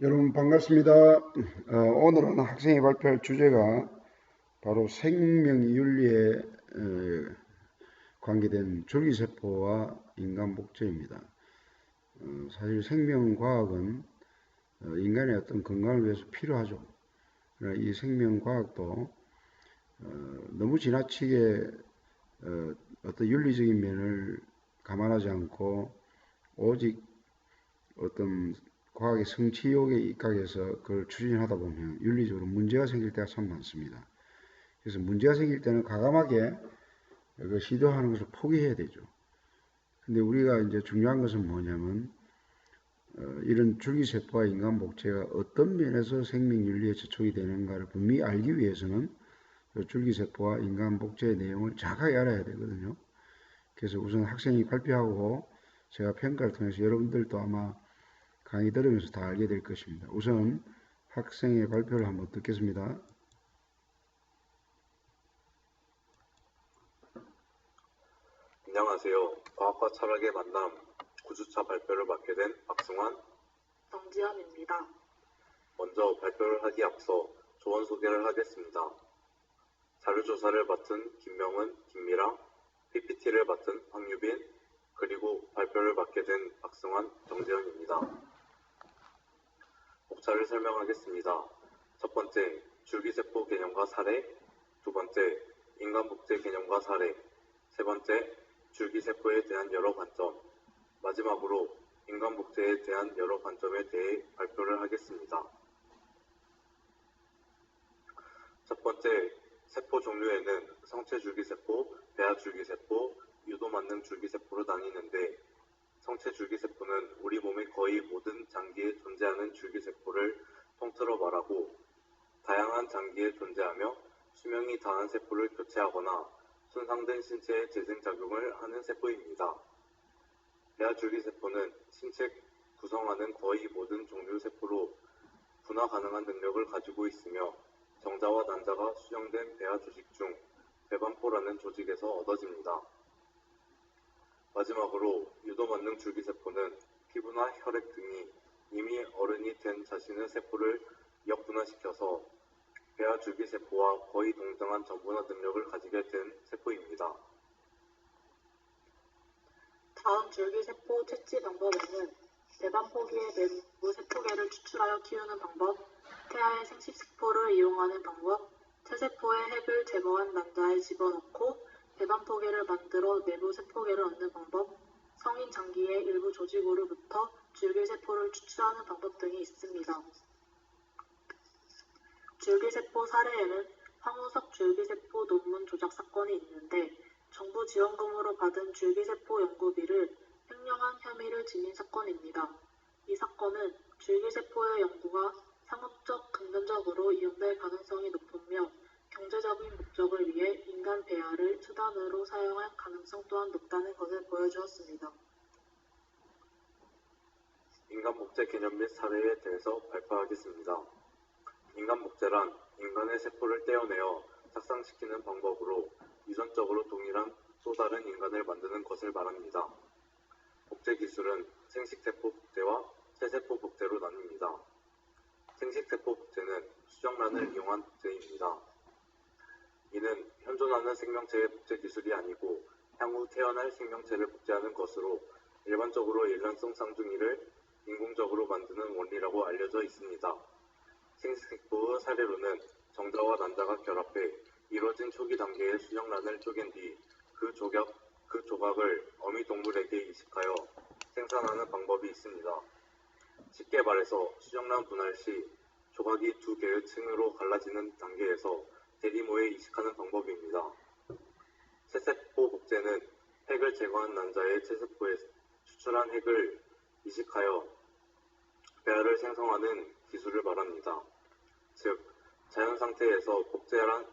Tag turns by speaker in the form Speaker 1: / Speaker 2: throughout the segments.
Speaker 1: 여러분 반갑습니다. 오늘은 학생이 발표할 주제가 바로 생명윤리에 관계된 줄기세포와 인간 복제입니다. 사실 생명과학은 인간의 어떤 건강을 위해서 필요하죠. 그러나 이 생명과학도 너무 지나치게 어떤 윤리적인 면을 감안하지 않고 오직 어떤 과학의 성취욕에 입각해서 그걸 추진하다 보면 윤리적으로 문제가 생길 때가 참 많습니다. 그래서 문제가 생길 때는 과감하게 그 시도하는 것을 포기해야 되죠. 근데 우리가 이제 중요한 것은 뭐냐면 이런 줄기세포와 인간 복제가 어떤 면에서 생명윤리에 저촉이 되는가를 분명히 알기 위해서는 줄기세포와 인간 복제의 내용을 정확하게 알아야 되거든요. 그래서 우선 학생이 발표하고 제가 평가를 통해서 여러분들도 아마 강의 들으면서 다 알게 될 것입니다. 우선 학생의 발표를 한번 듣겠습니다.
Speaker 2: 안녕하세요. 과학과 철학의 만남 9주차 발표를 맡게 된 박승환,
Speaker 3: 정지현입니다.
Speaker 2: 먼저 발표를 하기 앞서 조원 소개를 하겠습니다. 자료조사를 맡은 김명은, 김미랑, PPT를 맡은 황유빈, 그리고 발표를 맡게 된 박승환, 정지현입니다. 복차를 설명하겠습니다. 첫 번째, 줄기세포 개념과 사례. 두 번째, 인간 복제 개념과 사례. 세 번째, 줄기세포에 대한 여러 관점. 마지막으로 인간 복제에 대한 여러 관점에 대해 발표를 하겠습니다. 첫 번째, 세포 종류에는 성체 줄기세포, 배아 줄기세포, 유도 만능 줄기세포로 나뉘는데, 성체 줄기세포는 우리 몸의 거의 모든 장기에 존재하는 줄기세포를 통틀어 말하고, 다양한 장기에 존재하며 수명이 다한 세포를 교체하거나 손상된 신체에 재생작용을 하는 세포입니다. 배아 줄기세포는 신체 구성하는 거의 모든 종류 세포로 분화 가능한 능력을 가지고 있으며 정자와 난자가 수정된 배아 조직 중 배반포라는 조직에서 얻어집니다. 마지막으로 유도 만능 줄기세포는 피부나 혈액 등이 이미 어른이 된 자신의 세포를 역분화시켜서 배아 줄기세포와 거의 동등한 전분화 능력을 가지게 된 세포입니다.
Speaker 3: 다음 줄기세포 채취 방법에는 배반포기의 내부 세포계를 추출하여 키우는 방법, 태아의 생식세포를 이용하는 방법, 체세포의 핵을 제거한 난자에 집어넣고 배반포계를 만들어 내부 세포계를 얻는 방법, 성인 장기의 일부 조직으로부터 줄기세포를 추출하는 방법 등이 있습니다. 줄기세포 사례에는 황우석 줄기세포 논문 조작 사건이 있는데 정부 지원금으로 받은 줄기세포 연구비를 횡령한 혐의를 지닌 사건입니다. 이 사건은 줄기세포의 연구가 상업적, 금전적으로 이용될 가능성이 높으며 경제적인 목적을 위해 인간 배아를 수단으로 사용할 가능성 또한 높다는 것을 보여주었습니다.
Speaker 2: 인간 복제 개념 및 사례에 대해서 발표하겠습니다. 인간 복제란 인간의 세포를 떼어내어 착상시키는 방법으로 유전적으로 동일한 또 다른 인간을 만드는 것을 말합니다. 복제 기술은 생식세포 복제와 체세포 복제로 나뉩니다. 생식세포 복제는 수정란을 이용한 복제입니다. 이는 현존하는 생명체의 복제 기술이 아니고 향후 태어날 생명체를 복제하는 것으로 일반적으로 일란성 쌍둥이를 인공적으로 만드는 원리라고 알려져 있습니다. 생식세포의 사례로는 정자와 난자가 결합해 이루어진 초기 단계의 수정란을 쪼갠 뒤 그 조각을 어미 동물에게 이식하여 생산하는 방법이 있습니다. 쉽게 말해서 수정란 분할 시 조각이 두 개의 층으로 갈라지는 단계에서 대리모에 이식하는 방법입니다. 체세포 복제는 핵을 제거한 난자의 체세포에 추출한 핵을 이식하여 배아를 생성하는 기술을 말합니다. 즉, 자연 상태에서 복제한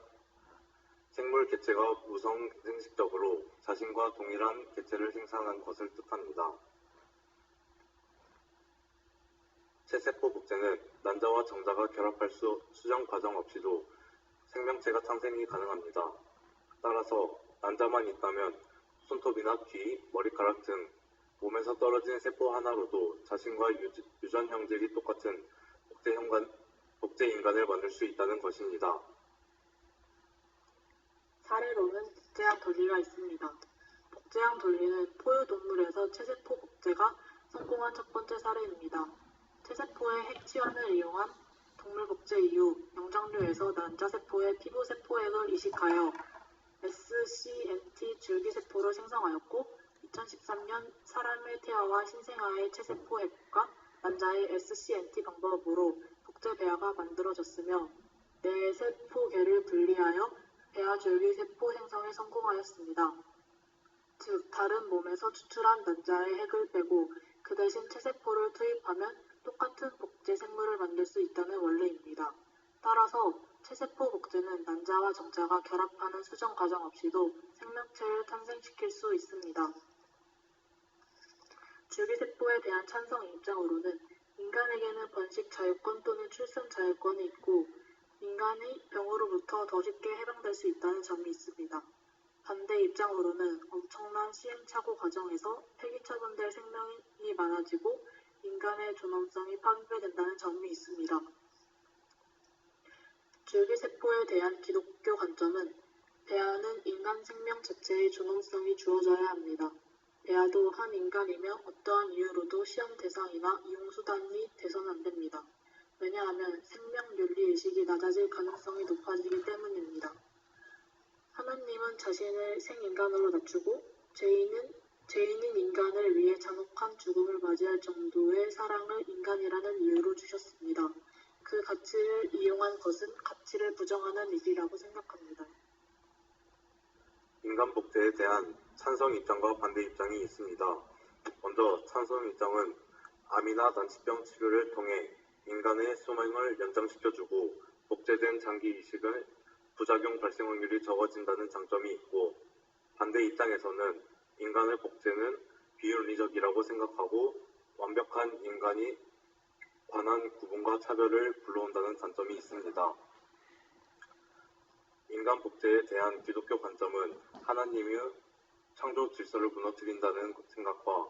Speaker 2: 생물 개체가 무성생식적으로 자신과 동일한 개체를 생산한 것을 뜻합니다. 체세포 복제는 난자와 정자가 결합할 수정 과정 없이도 생명체가 탄생이 가능합니다. 따라서 난자만 있다면 손톱이나 귀, 머리카락 등 몸에서 떨어진 세포 하나로도 자신과 유전 형질이 똑같은 복제 인간을 만들 수 있다는 것입니다.
Speaker 3: 사례로는 복제학 논리가 있습니다. 복제학 논리는 포유동물에서 체세포 복제가 성공한 첫 번째 사례입니다. 체세포의 핵지원을 이용한 동물 복제 이후 영장류에서 난자세포의 피부세포액을 이식하여 SCNT 줄기세포를 생성하였고 2013년 사람의 태아와 신생아의 체세포액과 난자의 SCNT 방법으로 복제 배아가 만들어졌으며 뇌세포계를 분리하여 배아줄기세포 생성에 성공하였습니다. 즉, 다른 몸에서 추출한 난자의 핵을 빼고 그 대신 체세포를 투입하면 똑같은 복제 생물을 만들 수 있다는 원리입니다. 따라서 체세포 복제는 난자와 정자가 결합하는 수정 과정 없이도 생명체를 탄생시킬 수 있습니다. 줄기세포에 대한 찬성 입장으로는 인간에게는 번식 자유권 또는 출산 자유권이 있고 인간이 병으로부터 더 쉽게 해방될 수 있다는 점이 있습니다. 반대 입장으로는 엄청난 시행착오 과정에서 폐기처분될 생명이 많아지고 인간의 존엄성이 파괴된다는 점이 있습니다. 줄기세포에 대한 기독교 관점은 배아는 인간 생명 자체의 존엄성이 주어져야 합니다. 배아도 한 인간이며 어떠한 이유로도 시험 대상이나 이용수단이 돼서는 안 됩니다. 왜냐하면 생명윤리의식이 낮아질 가능성이 높아지기 때문입니다. 하나님은 자신을 생인간으로 낮추고 죄인인 인간을 위해 잔혹한 죽음을 맞이할 정도의 사랑을 인간이라는 이유로 주셨습니다. 그 가치를 이용한 것은 가치를 부정하는 일이라고 생각합니다.
Speaker 2: 인간 복제에 대한 찬성 입장과 반대 입장이 있습니다. 먼저 찬성 입장은 암이나 난치병 치료를 통해 인간의 수명을 연장시켜주고 복제된 장기 이식은 부작용 발생 확률이 적어진다는 장점이 있고, 반대 입장에서는 인간의 복제는 비윤리적이라고 생각하고 완벽한 인간이 관한 구분과 차별을 불러온다는 단점이 있습니다. 인간 복제에 대한 기독교 관점은 하나님의 창조 질서를 무너뜨린다는 생각과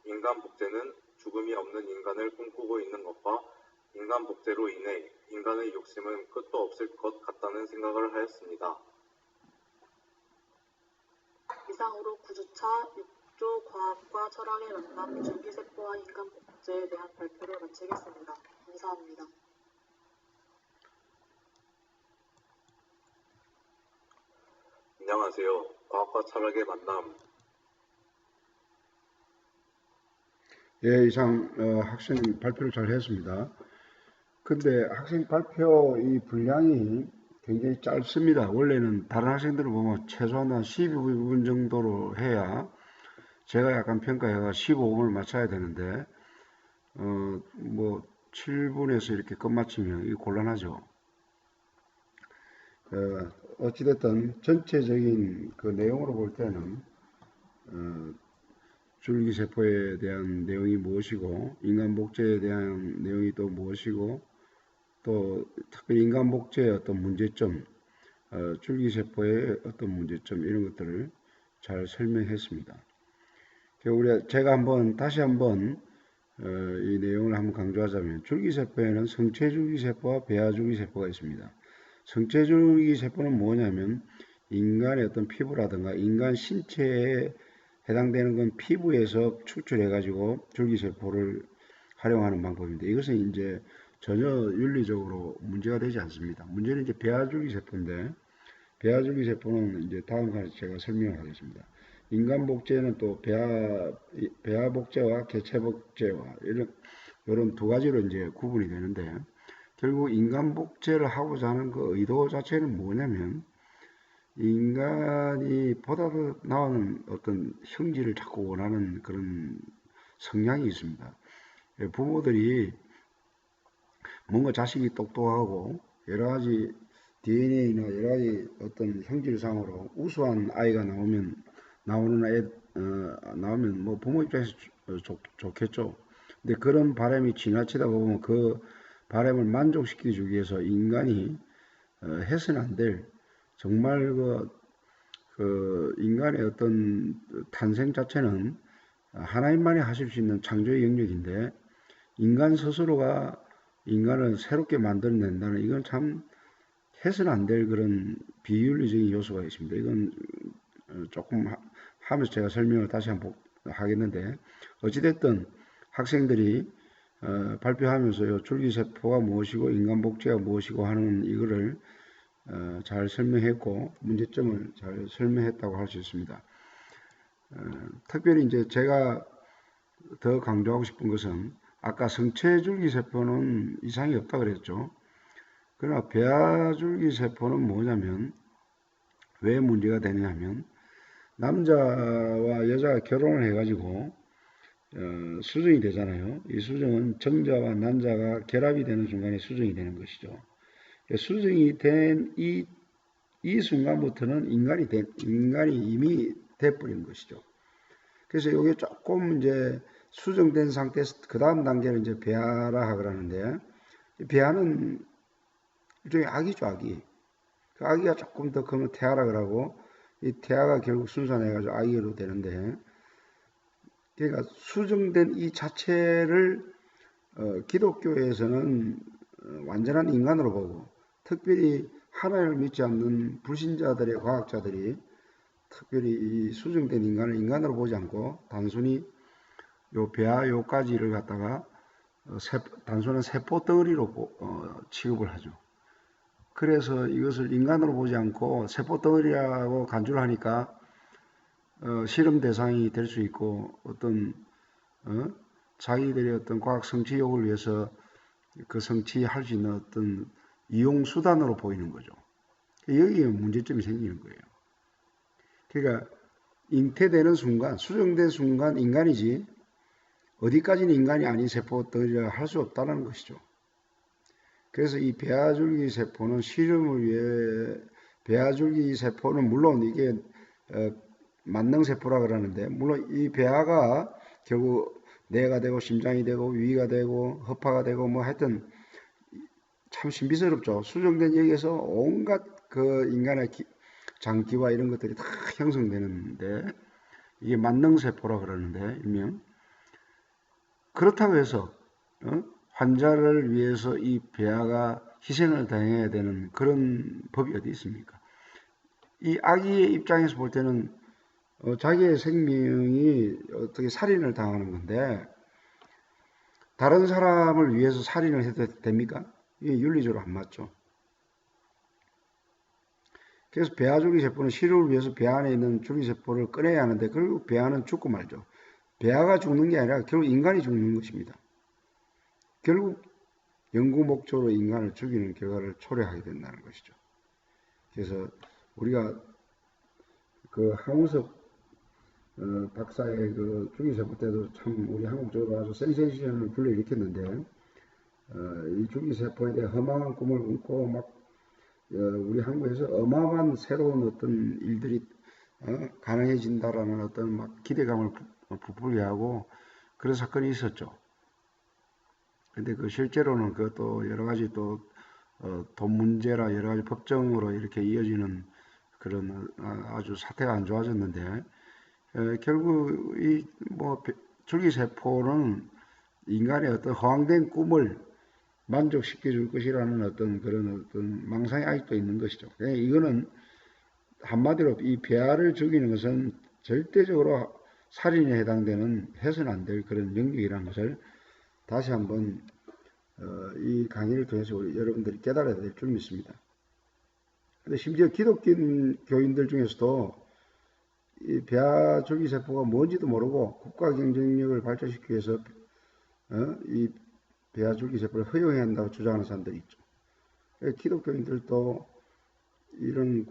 Speaker 2: 인간 복제는 죽음이 없는 인간을 꿈꾸고 있는 것과 인간 복제로 인해 인간의 욕심은 끝도 없을 것 같다는 생각을 하였습니다.
Speaker 3: 이상으로 9주차 6조 과학과 철학의 만남 줄기세포와 인간 복제에 대한 발표를 마치겠습니다. 감사합니다.
Speaker 2: 안녕하세요. 과학과 철학의 만남.
Speaker 1: 예, 이상 학생 발표를 잘 했습니다. 근데 학생 발표 이 분량이 굉장히 짧습니다. 원래는 다른 학생들을 보면 최소한 한 12분 정도로 해야 제가 약간 평가해가 15분을 맞춰야 되는데 뭐 7분에서 이렇게 끝마치면 이게 곤란하죠. 어찌됐든 전체적인 그 내용으로 볼 때는 줄기세포에 대한 내용이 무엇이고 인간 복제에 대한 내용이 또 무엇이고 또 특별히 인간 복제의 어떤 문제점, 줄기세포의 어떤 문제점 이런 것들을 잘 설명했습니다. 제가 다시 한번 이 내용을 한번 강조하자면 줄기세포에는 성체줄기세포와 배아줄기세포가 있습니다. 성체줄기세포는 뭐냐면 인간의 어떤 피부라든가 인간 신체에 해당되는 건 피부에서 추출해가지고 줄기세포를 활용하는 방법인데 이것은 이제 전혀 윤리적으로 문제가 되지 않습니다. 문제는 이제 배아줄기세포인데 배아줄기세포는 이제 다음 칸에서 제가 설명을 하겠습니다. 인간 복제는 또 배아 복제와 개체 복제와 이런 두 가지로 이제 구분이 되는데 결국 인간 복제를 하고자 하는 그 의도 자체는 뭐냐면 인간이 보다 더 나은 어떤 형질을 자꾸 원하는 그런 성향이 있습니다. 부모들이 뭔가 자식이 똑똑하고 여러 가지 DNA나 여러 가지 어떤 형질상으로 우수한 아이가 나오면 뭐 부모 입장에서 좋겠죠. 근데 그런 바람이 지나치다 보면 그 바람을 만족시키기 위해서 인간이 해서는 안 될 정말 그 인간의 어떤 탄생 자체는 하나님만이 하실 수 있는 창조의 영역인데 인간 스스로가 인간을 새롭게 만들어낸다는 이건 참 해서는 안 될 그런 비윤리적인 요소가 있습니다. 이건 조금 하면서 제가 설명을 다시 한번 하겠는데 어찌됐든 학생들이 발표하면서 줄기세포가 무엇이고 인간복제가 무엇이고 하는 이거를 잘 설명했고 문제점을 잘 설명했다고 할 수 있습니다. 특별히 이제 제가 더 강조하고 싶은 것은 아까 성체줄기세포는 이상이 없다 그랬죠. 그러나 배아줄기세포는 뭐냐면 왜 문제가 되냐면 남자와 여자가 결혼을 해가지고 수정이 되잖아요. 이 수정은 정자와 난자가 결합이 되는 순간에 수정이 되는 것이죠. 수정이 된 이 순간부터는 인간이 이미 돼버린 것이죠. 그래서 이게 조금 이제 수정된 상태에서 그 다음 단계는 이제 배아라 하라는데 배아는 일종의 아기죠, 아기. 그 아기가 조금 더 크면 태아라 그러고 이 태아가 결국 순산해가지고 아기로 되는데 그러니까 수정된 이 자체를 기독교에서는 완전한 인간으로 보고 특별히 하나님을 믿지 않는 불신자들의 과학자들이 특별히 이 수정된 인간을 인간으로 보지 않고 단순히 요 배아 요까지를 갖다가 단순한 세포 덩어리로 취급을 하죠. 그래서 이것을 인간으로 보지 않고 세포 덩어리라고 간주를 하니까 실험 대상이 될 수 있고 어떤 자기들의 어떤 과학 성취욕을 위해서 그 성취할 수 있는 어떤 이용 수단으로 보이는 거죠. 여기에 문제점이 생기는 거예요. 그러니까 잉태되는 순간, 수정된 순간 인간이지 어디까지는 인간이 아닌 세포 덩어리라 할 수 없다는 것이죠. 그래서 이 배아줄기 세포는 실험을 위해 배아줄기 세포는 물론 이게 만능세포라 그러는데 물론 이 배아가 결국 뇌가 되고 심장이 되고 위가 되고 허파가 되고 뭐 하여튼 참 신비스럽죠. 수정된 여기에서 온갖 그 인간의 장기와 이런 것들이 다 형성되는데 이게 만능세포라 그러는데 일명 그렇다고 해서 환자를 위해서 이 배아가 희생을 당해야 되는 그런 법이 어디 있습니까? 이 아기의 입장에서 볼 때는 자기의 생명이 어떻게 살인을 당하는 건데 다른 사람을 위해서 살인을 해도 됩니까? 이게 윤리적으로 안 맞죠. 그래서 배아줄기세포는 치료를 위해서 배아 안에 있는 줄기세포를 꺼내야 하는데 결국 배아는 죽고 말죠. 배아가 죽는 게 아니라 결국 인간이 죽는 것입니다. 결국 연구 목적으로 인간을 죽이는 결과를 초래하게 된다는 것이죠. 그래서 우리가 그 항우석 박사의 그 줄기세포 때도 참 우리 한국적으로 아주 센세이션을 불러일으켰는데 이 줄기세포에 대해 허망한 꿈을 꾸고 막 우리 한국에서 어마어마한 새로운 어떤 일들이 가능해진다라는 어떤 막 기대감을 부풀게 하고 그런 사건이 있었죠. 근데 그 실제로는 그것도 여러 가지 또 돈 문제라 여러 가지 법정으로 이렇게 이어지는 그런 아주 사태가 안 좋아졌는데 결국 이 뭐 줄기세포는 인간의 어떤 허황된 꿈을 만족시켜 줄 것이라는 어떤 그런 어떤 망상이 아직도 있는 것이죠. 이거는 한마디로 이 배아를 죽이는 것은 절대적으로 살인에 해당되는 해서는 안 될 그런 영역이라는 것을 다시 한번 이 강의를 통해서 우리 여러분들이 깨달아야 될 줄 믿습니다. 근데 심지어 기독교인들 중에서도 이 배아 줄기세포가 뭔지도 모르고 국가 경쟁력을 발전시키기 위해서 이 배아 줄기세포를 허용해야 한다고 주장하는 사람들이 있죠. 기독교인들도 이런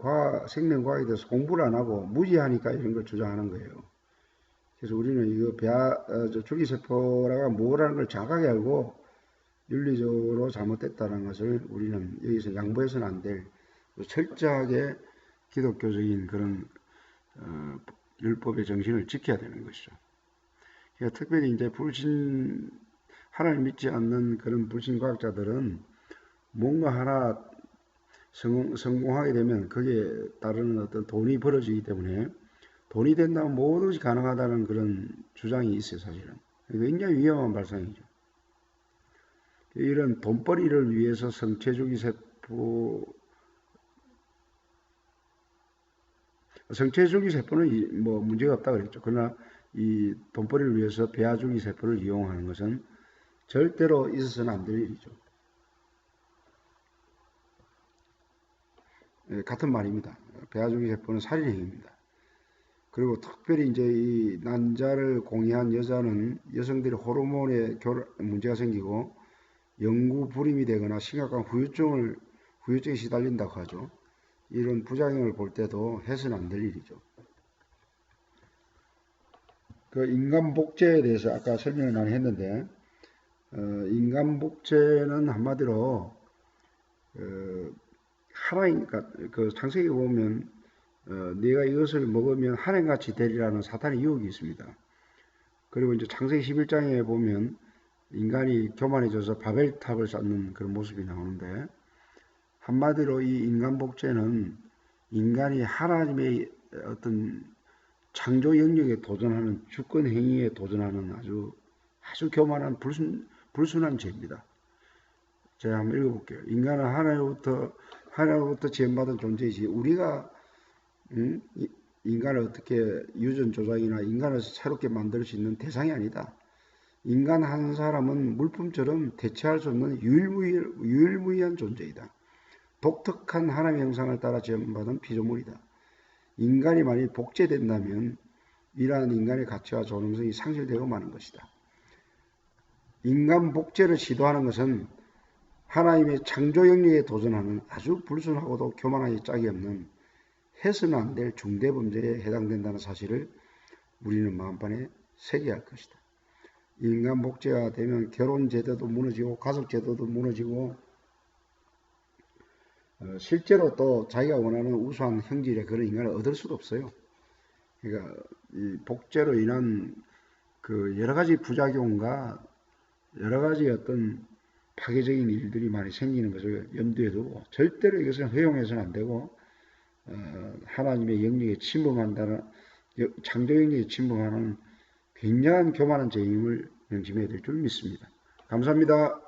Speaker 1: 생명과학에 대해서 공부를 안 하고 무지하니까 이런 걸 주장하는 거예요. 그래서 우리는 이거 줄기세포가 뭐라는 걸 정확하게 알고 윤리적으로 잘못됐다는 것을 우리는 여기서 양보해서는 안 될 철저하게 기독교적인 그런 율법의 정신을 지켜야 되는 것이죠. 그러니까 특별히 이제 하나님 믿지 않는 그런 불신과학자들은 뭔가 하나 성공하게 되면 거기에 따르는 어떤 돈이 벌어지기 때문에 돈이 된다면 모든 것이 가능하다는 그런 주장이 있어요, 사실은. 굉장히 위험한 발상이죠. 이런 돈벌이를 위해서 성체주기 세포는 뭐 문제가 없다 그랬죠. 그러나 이 돈벌이를 위해서 배아주기 세포를 이용하는 것은 절대로 있어서는 안 될 일이죠. 같은 말입니다. 배아주기 세포는 살인행위입니다. 그리고 특별히 이제 이 난자를 공유한 여자는 여성들이 호르몬에 문제가 생기고 영구 불임이 되거나 심각한 후유증에 시달린다고 하죠. 이런 부작용을 볼 때도 해서는 안 될 일이죠. 그 인간 복제에 대해서 아까 설명을 많이 했는데, 인간 복제는 한마디로 하나니까 그 창세기 보면 네가 이것을 먹으면 하나님같이 되리라는 사탄의 유혹이 있습니다. 그리고 이제 창세기 11장에 보면 인간이 교만해져서 바벨탑을 쌓는 그런 모습이 나오는데, 한마디로 이 인간 복제는 인간이 하나님의 어떤 창조 영역에 도전하는, 주권 행위에 도전하는 아주 교만한 불순한 죄입니다. 제가 한번 읽어볼게요. 인간은 하나님으로부터 지음받은 존재이지, 우리가 인간을 어떻게 유전 조작이나 인간을 새롭게 만들 수 있는 대상이 아니다. 인간 한 사람은 물품처럼 대체할 수 없는 유일무이한 존재이다. 독특한 하나님의 형상을 따라 지음받은 피조물이다. 인간이 만일 복제된다면 이러한 인간의 가치와 존엄성이 상실되고 마는 것이다. 인간 복제를 시도하는 것은 하나님의 창조 영역에 도전하는 아주 불순하고도 교만하기 짝이 없는 해서는 안 될 중대범죄에 해당된다는 사실을 우리는 마음판에 새겨야 할 것이다. 인간 복제가 되면 결혼 제도도 무너지고 가족 제도도 무너지고 실제로 또 자기가 원하는 우수한 형질의 그런 인간을 얻을 수도 없어요. 그러니까 이 복제로 인한 그 여러 가지 부작용과 여러 가지 어떤 파괴적인 일들이 많이 생기는 것을 염두에 두고 절대로 이것을 허용해서는 안 되고, 하나님의 영역에 침범한다는, 창조 영역에 침범하는 굉장한 교만한 죄임을 명심해야 될 줄 믿습니다. 감사합니다.